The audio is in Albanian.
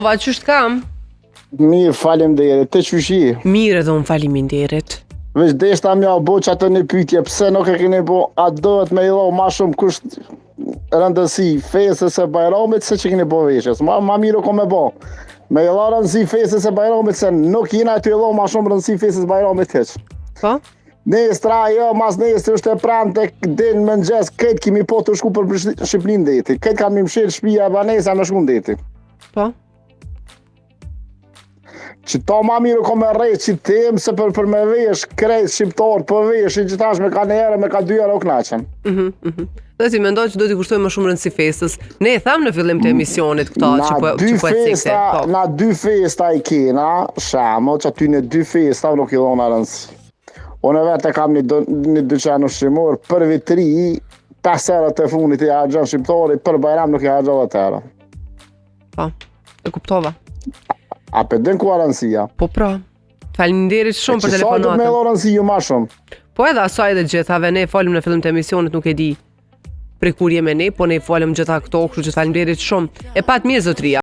Va qysht kam? Mirë, faleminderit. Të qyshi? Mirë edhe unë faleminderit. Veç deshta mja bo që atë një pytje, pse nuk e keni bo, a dohet me i dho ma shumë kusht rëndësi fesës e Bajramit se që keni bo veshës. Ma mirë ko me bo. Me i dho rëndësi fesës e Bajramit se nuk jena të i dho ma shumë rëndësi fesës e Bajramit heq. Po? Nestra, jo, mas nestra është e pranë të din më nxes, këtë kimi po të shku për Shqipnin deti. Këtë kam një mshirë shpia e banesa me shku në deti. Po? Që ta ma mirë ko me rejtë që tem se për me vesh krejt shqiptarë për vesh që tash me ka një herë, me ka 2 herë o knaqen. Dhe si mendoj që do t'i kushtojmë më shumë rëndësi fesës. Ne e thamë në fillim të emisionit këta që po e cikse. Na 2 festa i kena, shamo që aty në 2 festa nuk i dhona rëndësi. Unë vetë kam një dyqan ushqimor për vitri, 5 herët e funit i hargjon shqiptari, për Bajram nuk i hargjon dhe tëra. Po, e kuptova. A për dënë ku a rëndësia? Po pra, faleminderit shumë për telefonatën. Që sa du me lo rëndësiju ma shumë? Po edhe asaj dhe gjithave, ne falim në fillim të emisionit, nuk e di prej kur jeme ne, po ne falim gjitha këto, kështu që faleminderit shumë. E pat mirë zotria.